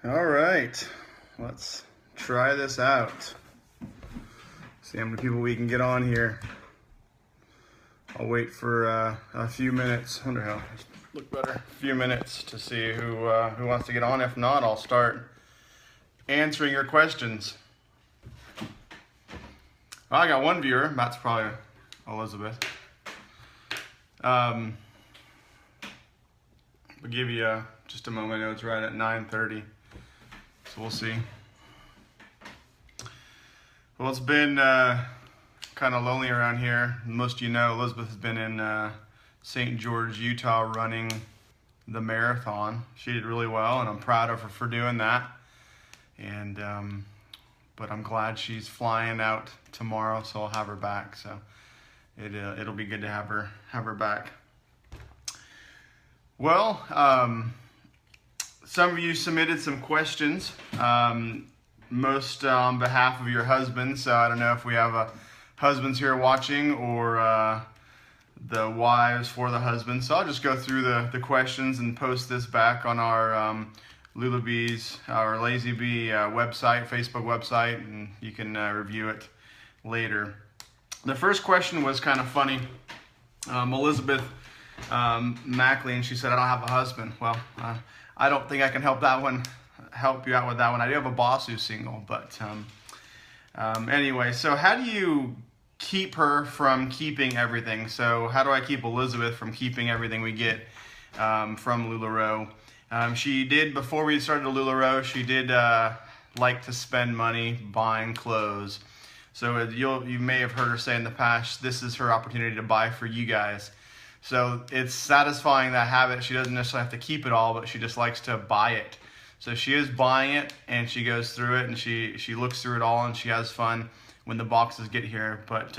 All right, let's try this out. See how many people we can get on here. I'll wait for a few minutes. I wonder how look better. A few minutes to see who wants to get on. If not, I'll start answering your questions. Well, I got one viewer. That's probably Elizabeth. I'll give you just a moment. I know it's right at 9:30. So we'll see. Well, it's been kind of lonely around here. Most of you know Elizabeth has been in St. George, Utah running the marathon. She did really well, and I'm proud of her for doing that. And but I'm glad she's flying out tomorrow, so I'll have her back. So it'll be good to have her back. Well, some of you submitted some questions, most on behalf of your husbands. So I don't know if we have husbands here watching or the wives for the husbands. So I'll just go through the questions and post this back on our LuLaBees, our Lazy Bee website, Facebook website, and you can review it later. The first question was kind of funny. Elizabeth Mackley, and she said, "I don't have a husband." Well, I don't think I can help you out with that one. I do have a boss who's single, but anyway, so how do you keep her from keeping everything? So how do I keep Elizabeth from keeping everything we get from LuLaRoe? She did, before we started LuLaRoe, she did like to spend money buying clothes. So you may have heard her say in the past, this is her opportunity to buy for you guys. So it's satisfying that habit. She doesn't necessarily have to keep it all, but she just likes to buy it. So she is buying it, and she goes through it, and she looks through it all, and she has fun when the boxes get here. But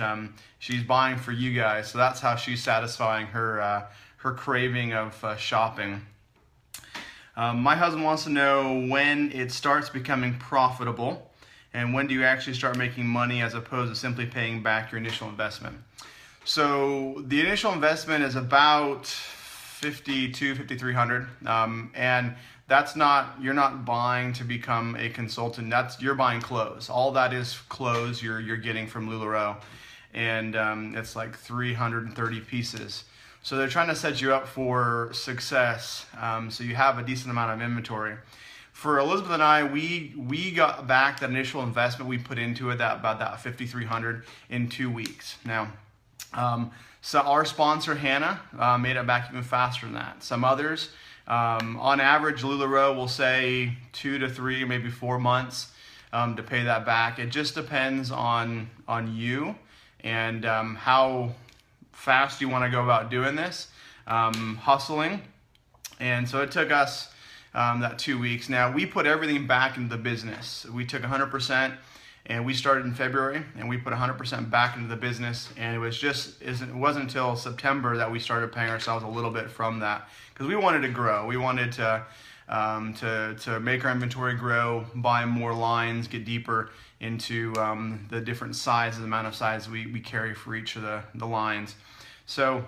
she's buying for you guys, so that's how she's satisfying her craving of shopping. My husband wants to know when it starts becoming profitable, and when do you actually start making money as opposed to simply paying back your initial investment. So the initial investment is about $5,200, and that's not, you're not buying to become a consultant. You're buying clothes. All that is clothes you're getting from LuLaRoe, and it's like 330 pieces. So they're trying to set you up for success, so you have a decent amount of inventory. For Elizabeth and I, we got back that initial investment we put into it, about that $5,300 in 2 weeks. Now, so our sponsor Hannah made it back even faster than that. Some others, on average, LuLaRoe will say 2 to 3, maybe 4 months to pay that back. It just depends on you and how fast you want to go about doing this, hustling. And so it took us that 2 weeks. Now, we put everything back into the business. We took 100%, and we started in February, and we put 100% back into the business. And it wasn't until September that we started paying ourselves a little bit from that, because we wanted to grow. We wanted to make our inventory grow, buy more lines, get deeper into the different sizes, the amount of size we carry for each of the lines. So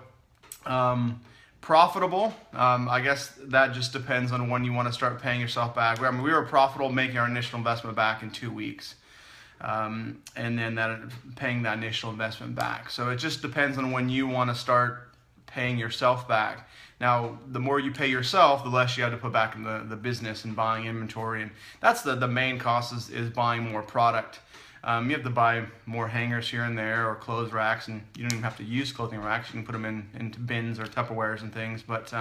profitable, I guess that just depends on when you want to start paying yourself back. I mean, we were profitable making our initial investment back in 2 weeks, and then paying that initial investment back. So it just depends on when you want to start paying yourself back. Now, the more you pay yourself, the less you have to put back in the business and buying inventory, and that's the main cost is buying more product. You have to buy more hangers here and there, or clothes racks, and you don't even have to use clothing racks. You can put them into bins or Tupperwares and things. But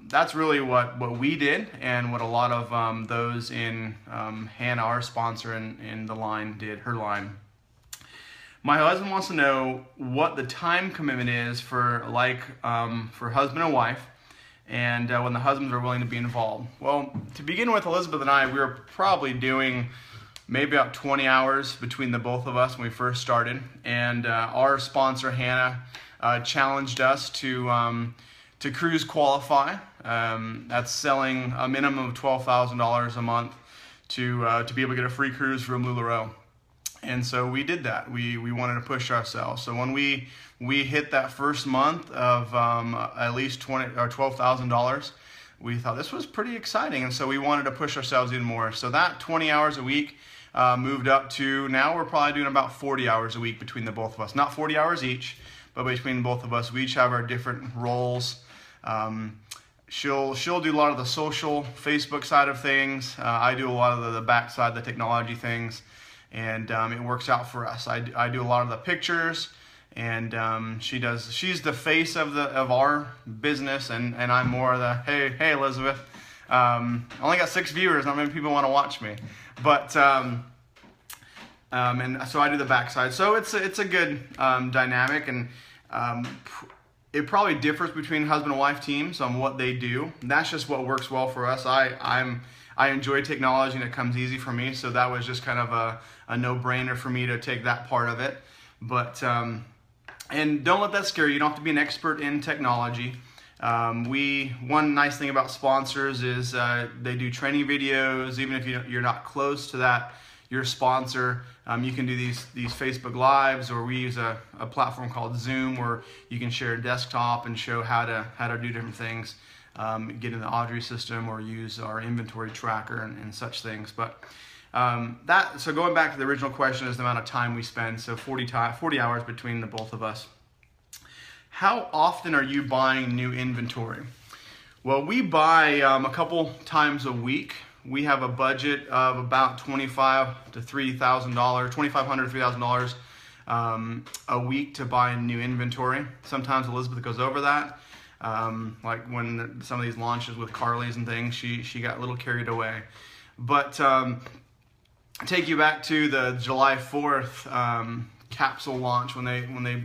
that's really what we did, and what a lot of those in Hannah, our sponsor in the line, did, her line. My husband wants to know what the time commitment is for husband and wife, and when the husbands are willing to be involved. Well, to begin with, Elizabeth and I, we were probably doing maybe about 20 hours between the both of us when we first started, and our sponsor Hannah challenged us to cruise qualify. That's selling a minimum of $12,000 a month to be able to get a free cruise from LuLaRoe. And so we did that. We wanted to push ourselves. So when we hit that first month of at least $12,000, we thought this was pretty exciting, and so we wanted to push ourselves even more. So that 20 hours a week moved up to, now we're probably doing about 40 hours a week between the both of us. Not 40 hours each, but between both of us. We each have our different roles. She'll do a lot of the social Facebook side of things. I do a lot of the back side, the technology things, and it works out for us. I do a lot of the pictures, and she's the face of our business, and I'm more of the hey Elizabeth. I only got 6 viewers. Not many people want to watch me, but and so I do the backside. So it's a good dynamic, and it probably differs between husband and wife teams on what they do. That's just what works well for us. I enjoy technology, and it comes easy for me. So that was just kind of a no-brainer for me to take that part of it. But and don't let that scare you. You don't have to be an expert in technology. One nice thing about sponsors is they do training videos. Even if you're not close to that, your sponsor, you can do these Facebook Lives, or we use a platform called Zoom where you can share a desktop and show how to do different things, get in the Audrey system, or use our inventory tracker and such things. But so going back to the original question is the amount of time we spend. So 40 hours between the both of us. How often are you buying new inventory? Well, we buy a couple times a week. We have a budget of about $2,500 to $3,000 a week to buy new inventory. Sometimes Elizabeth goes over that. Like when some of these launches with Carly's and things, she got a little carried away. But take you back to the July 4th capsule launch when they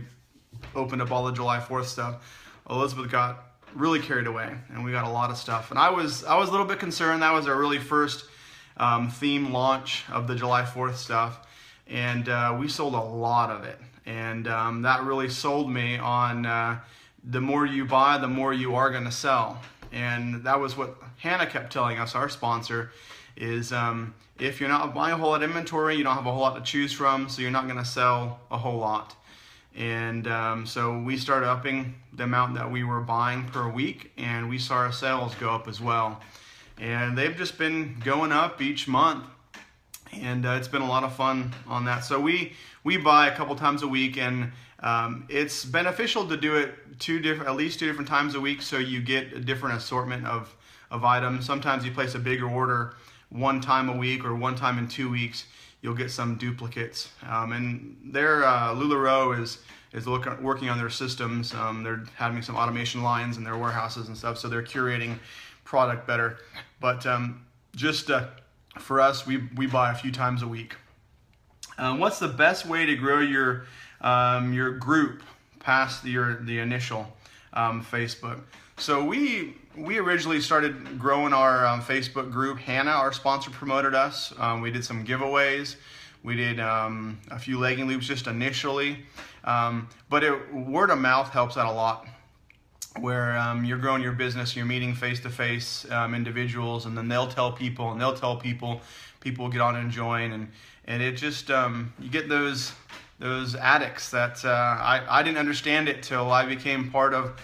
opened up all the July 4th stuff. Elizabeth got really carried away, and we got a lot of stuff. And I was a little bit concerned. That was our really first theme launch of the July 4th stuff, and we sold a lot of it. And that really sold me on the more you buy, the more you are going to sell. And that was what Hannah kept telling us, our sponsor, is if you're not buying a whole lot of inventory, you don't have a whole lot to choose from, so you're not going to sell a whole lot. And so we started upping the amount that we were buying per week, and we saw our sales go up as well. And they've just been going up each month, and it's been a lot of fun on that. So we buy a couple times a week, and it's beneficial to do it at least two different times a week, so you get a different assortment of items. Sometimes you place a bigger order one time a week or one time in 2 weeks. You'll get some duplicates, and their LuLaRoe is working on their systems. They're having some automation lines in their warehouses and stuff, so they're curating product better. But just for us, we buy a few times a week. What's the best way to grow your group past the initial Facebook? So we originally started growing our Facebook group. Hannah, our sponsor, promoted us. We did some giveaways. We did a few legging loops just initially. But word of mouth helps out a lot, where you're growing your business, you're meeting face-to-face individuals, and then they'll tell people, and they'll tell people. People will get on and join, and it just, you get those addicts that I didn't understand it till I became part of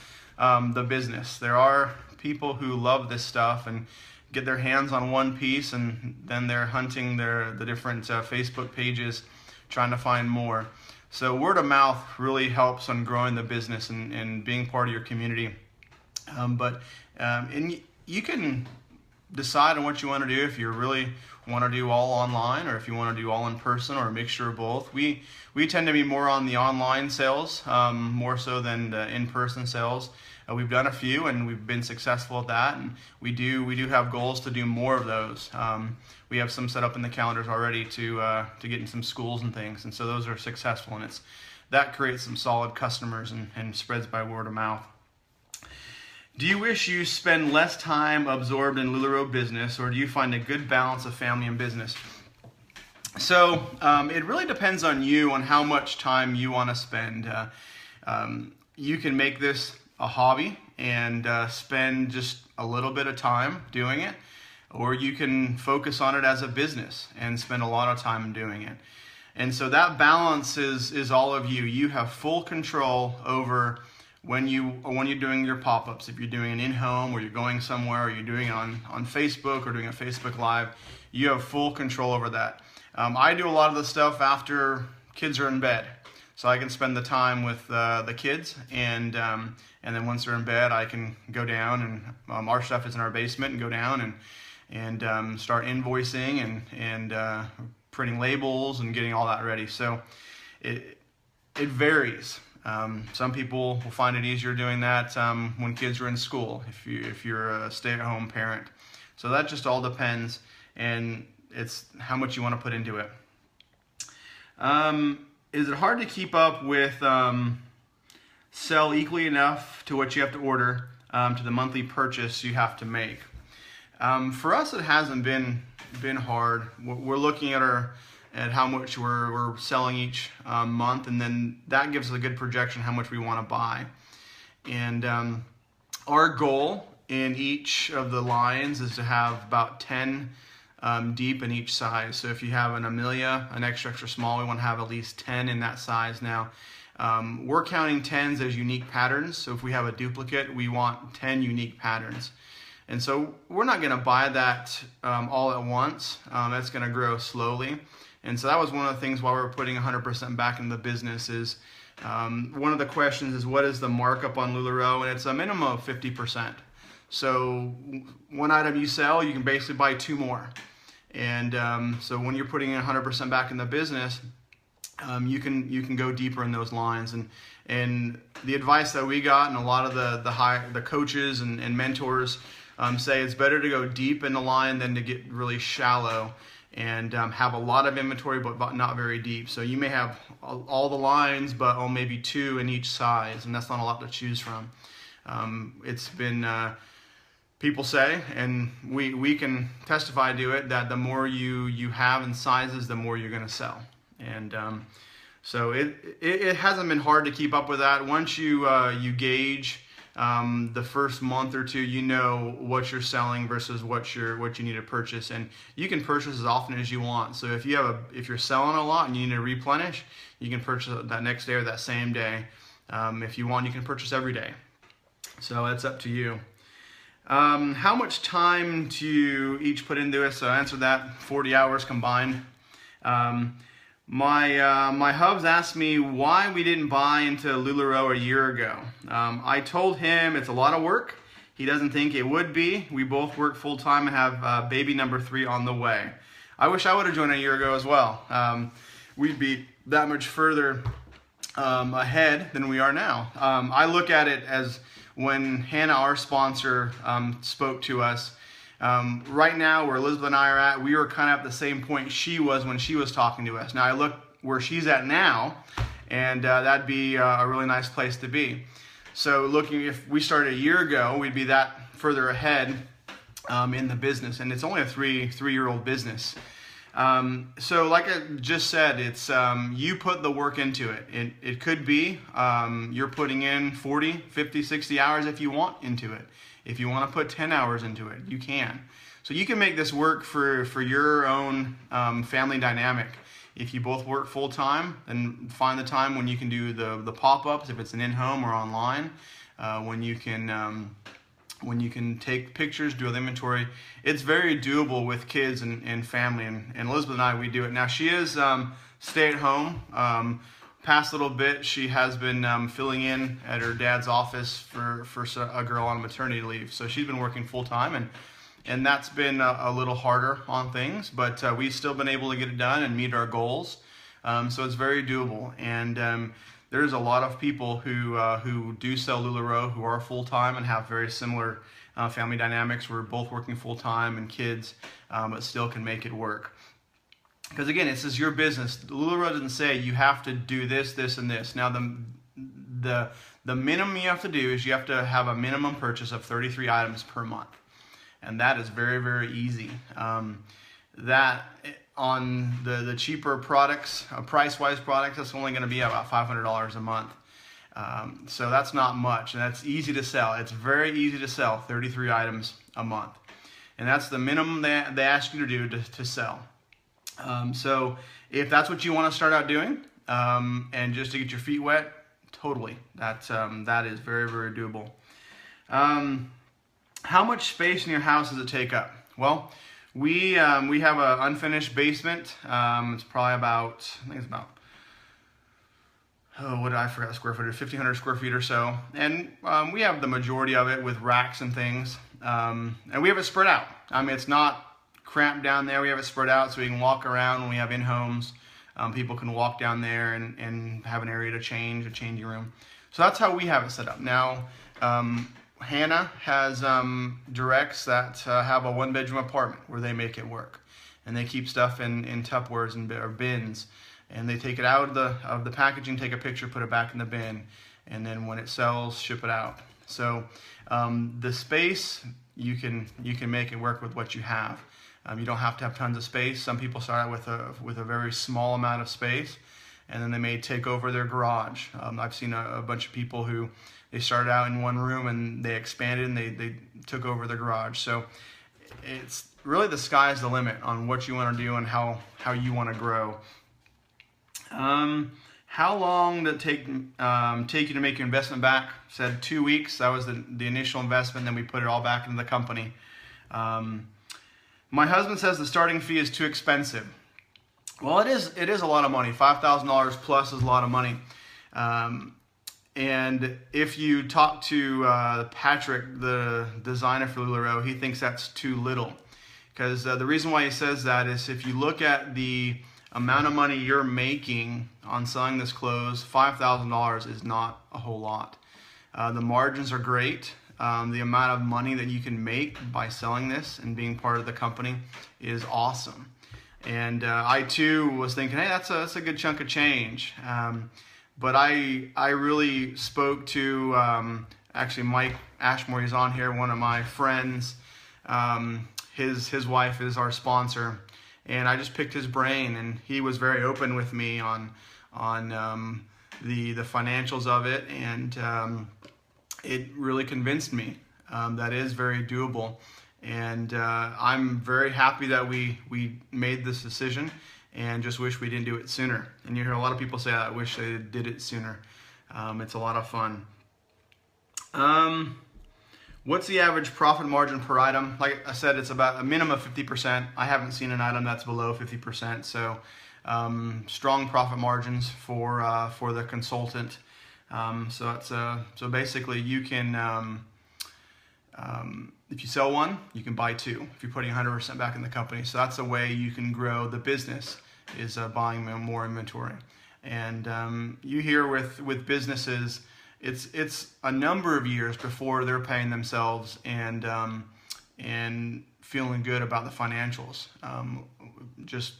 the business. There are people who love this stuff and get their hands on one piece, and then they're hunting the different Facebook pages trying to find more. So word of mouth really helps on growing the business and being part of your community. And you can decide on what you want to do, if you really want to do all online or if you want to do all in person or a mixture of both. We tend to be more on the online sales, more so than the in-person sales. We've done a few, and we've been successful at that, and we do have goals to do more of those. We have some set up in the calendars already to get in some schools and things, and so those are successful, and that creates some solid customers and spreads by word of mouth. Do you wish you spend less time absorbed in LuLaRoe business, or do you find a good balance of family and business? So it really depends on you, on how much time you want to spend. You can make this a hobby and spend just a little bit of time doing it, or you can focus on it as a business and spend a lot of time doing it. And so that balance is all of you. You have full control over when you're doing your pop-ups, if you're doing an in-home or you're going somewhere or you're doing it on Facebook or doing a Facebook Live, you have full control over that. I do a lot of the stuff after kids are in bed, so I can spend the time with the kids, and then once they're in bed, I can go down and our stuff is in our basement, and go down and start invoicing and printing labels and getting all that ready. So it varies. Some people will find it easier doing that when kids are in school, if you're a stay-at-home parent. So that just all depends, and it's how much you want to put into it. Is it hard to keep up with sell equally enough to what you have to order to the monthly purchase you have to make? For us, it hasn't been hard. We're looking at how much we're selling each month, and then that gives us a good projection how much we want to buy. And our goal in each of the lines is to have about 10 deep in each size. So if you have an Amelia, an extra small, we want to have at least 10 in that size. Now, we're counting 10s as unique patterns, so if we have a duplicate, we want 10 unique patterns. And so we're not going to buy that all at once. That's going to grow slowly. And so that was one of the things why we're putting 100% back in the business is, one of the questions is, what is the markup on LuLaRoe? And it's a minimum of 50%. So one item you sell, you can basically buy 2 more. And so when you're putting 100% back in the business, you can go deeper in those lines. And the advice that we got, and a lot of the coaches and mentors say it's better to go deep in the line than to get really shallow and have a lot of inventory but not very deep. So you may have all the lines, but maybe 2 in each size, and that's not a lot to choose from. It's been, people say, and we can testify to it, that the more you have in sizes, the more you're going to sell. And so it hasn't been hard to keep up with that. Once you gauge the first month or 2, you know what you're selling versus what you need to purchase, and you can purchase as often as you want. So if you're selling a lot and you need to replenish, you can purchase that next day or that same day. If you want, you can purchase every day. So it's up to you. How much time do you each put into it? So I answered that, 40 hours combined. My hubs asked me why we didn't buy into LuLaRoe a year ago. I told him it's a lot of work. He doesn't think it would be. We both work full time and have baby number 3 on the way. I wish I would have joined a year ago as well. We'd be that much further ahead than we are now. I look at it as when Hannah, our sponsor, spoke to us. Right now, where Elizabeth and I are at, we were kind of at the same point she was when she was talking to us. Now I look where she's at now, and that'd be a really nice place to be. So looking, if we started a year ago, we'd be that further ahead in the business, and it's only a three-year-old business. So like I just said, it's you put the work into it. It could be you're putting in 40, 50, 60 hours if you want into it. If you want to put 10 hours into it, you can. So you can make this work for your own family dynamic. If you both work full time, then find the time when you can do the pop-ups, if it's an in-home or online, when you can take pictures, do the inventory. It's very doable with kids and family, and Elizabeth and I, we do it. Now she is stay at home. Past little bit, she has been filling in at her dad's office for a girl on maternity leave. So she's been working full time, and that's been a little harder on things, but we've still been able to get it done and meet our goals. So it's very doable, and there's a lot of people who do sell LuLaRoe who are full time and have very similar family dynamics. We're both working full time and kids, but still can make it work. Because again, this is your business. LuLaRoe doesn't say you have to do this, this, and this. Now the minimum you have to do is you have to have a minimum purchase of 33 items per month, and that is very, very easy. That on the cheaper products, price-wise products, that's only going to be about $500 a month. So that's not much, and that's easy to sell. It's very easy to sell 33 items a month, and that's the minimum they ask you to do to sell. So if that's what you want to start out doing, and just to get your feet wet, totally. That is very, very doable. How much space in your house does it take up? Well, we have an unfinished basement. It's probably about, I think it's about, I forgot the square footage, 1,500 square feet or so. And we have the majority of it with racks and things. And we have it spread out. I mean, it's not cramped down there. We have it spread out so we can walk around when we have in-homes. People can walk down there and have an area to change, a changing room. So that's how we have it set up. Now, Hannah has directs that have a one-bedroom apartment where they make it work. And they keep stuff in Tupperwares or bins. And they take it out of the packaging, take a picture, put it back in the bin. And then when it sells, ship it out. So the space, you can make it work with what you have. You don't have to have tons of space. Some people start out with a very small amount of space, and then they may take over their garage. I've seen a bunch of people who they started out in one room and they expanded and they took over the garage. So it's really the sky's the limit on what you want to do and how you want to grow. How long did it take you to make your investment back? Said 2 weeks. That was the initial investment. Then we put it all back into the company. My husband says the starting fee is too expensive. Well, it is a lot of money. $5,000 plus is a lot of money. And if you talk to Patrick, the designer for LuLaRoe, he thinks that's too little. Because the reason why he says that is if you look at the amount of money you're making on selling this clothes, $5,000 is not a whole lot. The margins are great. The amount of money that you can make by selling this and being part of the company is awesome. And I too was thinking, hey, that's a good chunk of change. But I really spoke to actually Mike Ashmore. He's on here, one of my friends. His wife is our sponsor, and I just picked his brain, and he was very open with me on the financials of it, and it really convinced me that is very doable. And I'm very happy that we made this decision, and just wish we didn't do it sooner. And you hear a lot of people say, I wish they did it sooner. It's a lot of fun. What's the average profit margin per item? Like I said, it's about a minimum of 50%. I haven't seen an item that's below 50%. So strong profit margins for the consultant. So basically you can, if you sell one, you can buy two if you're putting 100% back in the company. So that's a way you can grow the business, is buying more inventory. And you hear with businesses, it's a number of years before they're paying themselves and feeling good about the financials. Just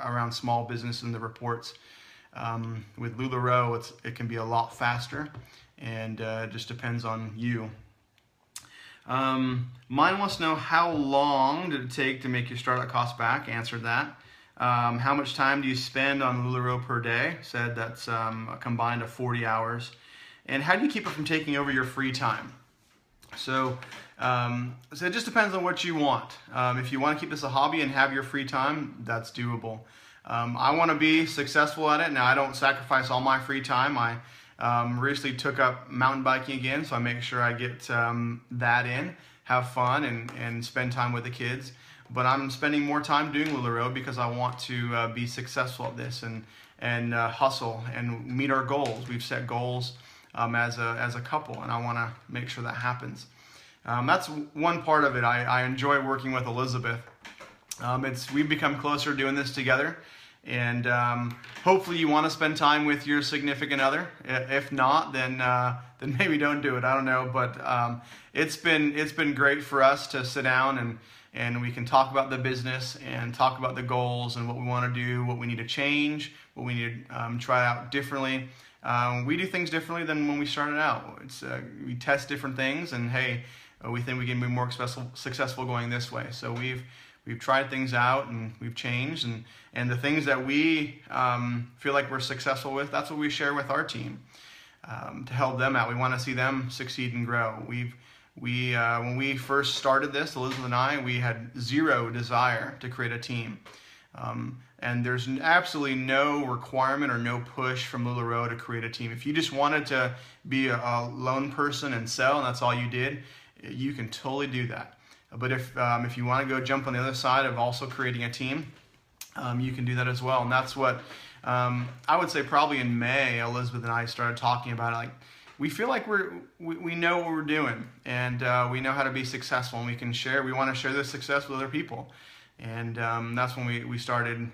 around small business and the reports. With LuLaRoe, it can be a lot faster, and it just depends on you. Mine wants to know, how long did it take to make your startup cost back? Answered that. How much time do you spend on LuLaRoe per day? Said that's a combined of 40 hours. And how do you keep it from taking over your free time? So it just depends on what you want. If you want to keep this a hobby and have your free time, that's doable. I want to be successful at it. Now, I don't sacrifice all my free time. I recently took up mountain biking again, so I make sure I get that in, have fun, and spend time with the kids. But I'm spending more time doing LuLaRoe because I want to be successful at this and hustle and meet our goals. We've set goals as a couple, and I want to make sure that happens. That's one part of it. I enjoy working with Elizabeth. We've become closer doing this together, and hopefully you want to spend time with your significant other. If not, then maybe don't do it. I don't know, but it's been great for us to sit down and we can talk about the business and talk about the goals and what we want to do, what we need to change, what we need to try out differently. We do things differently than when we started out. We test different things, and hey, we think we can be more successful going this way. So we've tried things out, and we've changed, and the things that we feel like we're successful with, that's what we share with our team to help them out. We want to see them succeed and grow. When we first started this, Elizabeth and I, we had zero desire to create a team. And there's absolutely no requirement or no push from LuLaRoe to create a team. If you just wanted to be a lone person and sell, and that's all you did, you can totally do that. But if you want to go jump on the other side of also creating a team, you can do that as well. And that's what I would say probably in May, Elizabeth and I started talking about it. Like, we feel like we know what we're doing, and we know how to be successful, and we want to share this success with other people. And that's when we started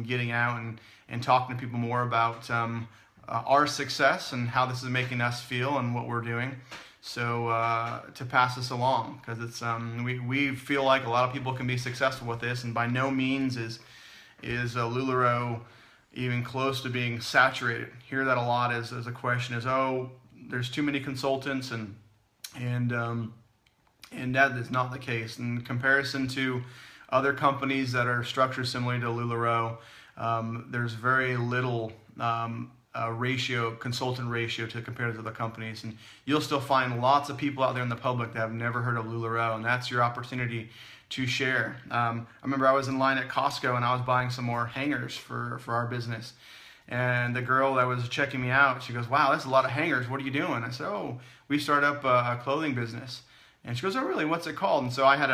getting out and talking to people more about our success and how this is making us feel and what we're doing. So to pass this along, because it's we feel like a lot of people can be successful with this, and by no means is LuLaRoe even close to being saturated. Hear that a lot as a question is, oh, there's too many consultants, and that is not the case. In comparison to other companies that are structured similarly to LuLaRoe, there's very little consultant ratio to compare to other companies, and you'll still find lots of people out there in the public that have never heard of LuLaRoe, and that's your opportunity to share. I remember I was in line at Costco and I was buying some more hangers for our business, and the girl that was checking me out, she goes, "Wow, that's a lot of hangers. What are you doing?" I said, "Oh, we started up a clothing business." And she goes, "Oh, really? What's it called?" And so I had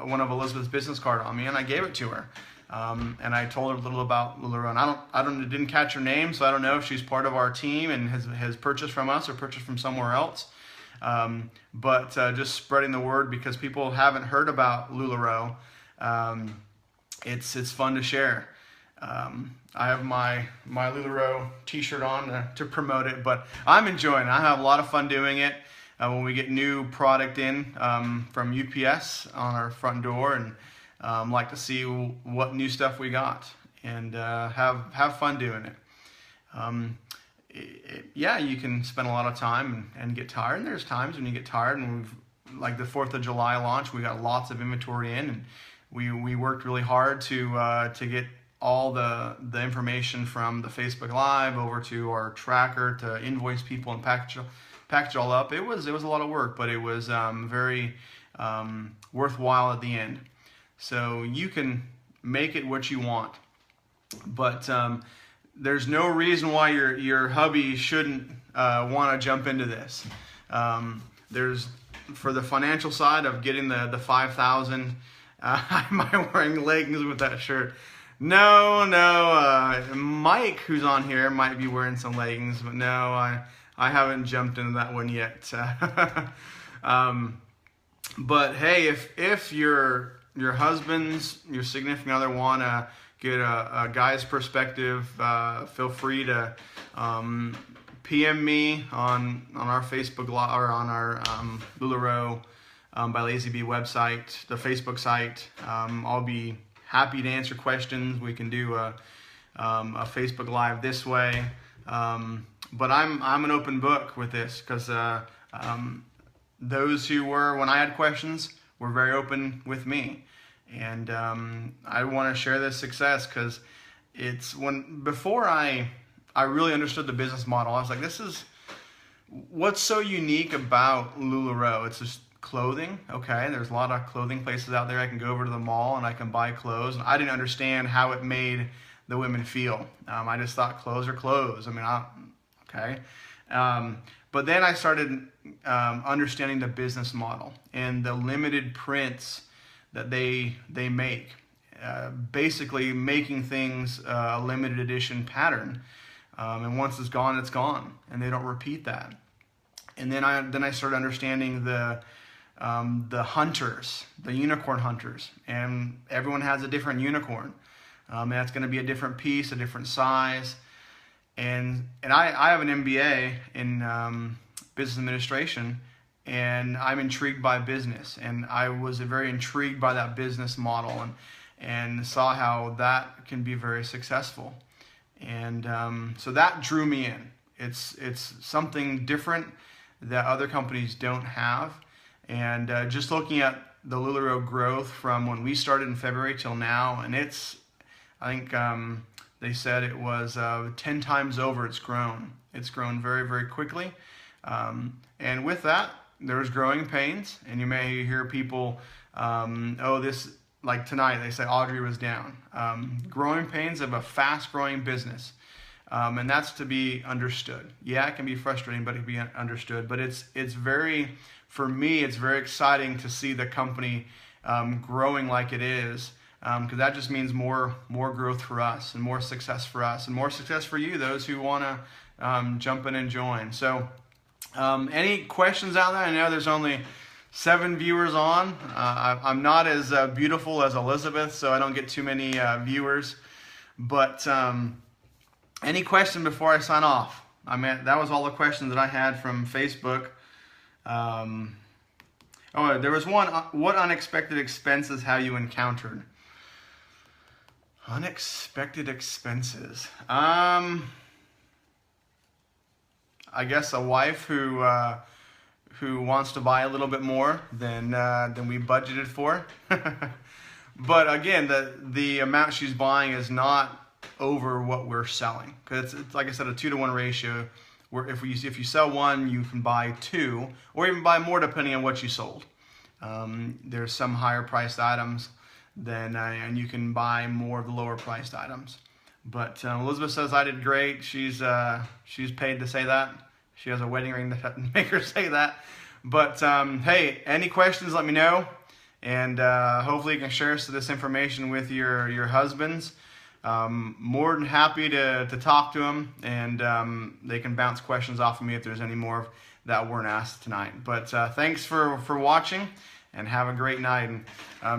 one of Elizabeth's business card on me, and I gave it to her. And I told her a little about LuLaRoe. And I didn't catch her name, so I don't know if she's part of our team and has purchased from us or purchased from somewhere else. But just spreading the word, because people haven't heard about LuLaRoe. It's fun to share. I have my LuLaRoe t-shirt on to promote it, but I'm enjoying it. I have a lot of fun doing it. When we get new product in from UPS on our front door, and like to see what new stuff we got, and have fun doing it. Yeah, you can spend a lot of time and get tired, and there's times when you get tired, and like the 4th of July launch, we got lots of inventory in, and we worked really hard to get all the information from the Facebook Live over to our tracker to invoice people and package it all up. It was a lot of work, but it was very worthwhile at the end. So you can make it what you want, but there's no reason why your hubby shouldn't want to jump into this. There's, for the financial side of getting the 5,000. Am I wearing leggings with that shirt? No. Mike, who's on here, might be wearing some leggings, but no, I haven't jumped into that one yet. But hey, if your husband's, your significant other want to get a guy's perspective, feel free to PM me on our Facebook or on our LuLaRoe by Lazy Bee website, the Facebook site. I'll be happy to answer questions. We can do a Facebook Live this way. But I'm an open book with this, because those who were, when I had questions, were very open with me. And I want to share this success, because it's before I really understood the business model, I was like, this is what's so unique about LuLaRoe. It's just clothing. Okay, there's a lot of clothing places out there. I can go over to the mall and I can buy clothes. And I didn't understand how it made the women feel. I just thought clothes are clothes. I mean, okay. But then I started understanding the business model and the limited prints that they make. Basically making things a limited edition pattern. And once it's gone, and they don't repeat that. And then I started understanding the hunters, the unicorn hunters, and everyone has a different unicorn. And that's going to be a different piece, a different size. And I have an MBA in business administration, and I'm intrigued by business, and I was very intrigued by that business model, and saw how that can be very successful. And so that drew me in. It's something different that other companies don't have. And just looking at the LuLaRoe growth from when we started in February till now, and I think they said it was 10 times over it's grown. It's grown very, very quickly. And with that, there's growing pains, and you may hear people, oh, this like tonight, they say Audrey was down. Growing pains of a fast-growing business. And that's to be understood. Yeah, it can be frustrating, but it can be understood. But it's very, for me, it's very exciting to see the company growing like it is, because that just means more growth for us, and more success for us, and more success for you, those who want to jump in and join. So any questions out there? I know there's only 7 viewers on. I'm not as beautiful as Elizabeth, so I don't get too many viewers. But any question before I sign off? I mean, that was all the questions that I had from Facebook. Oh, there was one. What unexpected expenses have you encountered? Unexpected expenses. I guess a wife who wants to buy a little bit more than we budgeted for. But again, the amount she's buying is not over what we're selling, because it's like I said, a 2-to-1 ratio. Where if you sell one, you can buy 2, or even buy more depending on what you sold. There's some higher priced items than and you can buy more of the lower priced items. But Elizabeth says I did great. She's paid to say that. She has a wedding ring to make her say that. But hey, any questions, let me know, and hopefully you can share this information with your husbands. More than happy to talk to them, and they can bounce questions off of me if there's any more that weren't asked tonight. But thanks for watching, and have a great night. And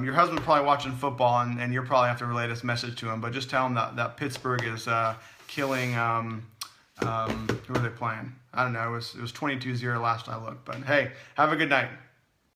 your husband's probably watching football, and you'll probably have to relay this message to him, but just tell him that Pittsburgh is killing, who are they playing? I don't know, it was 22-0 last I looked. But hey, have a good night.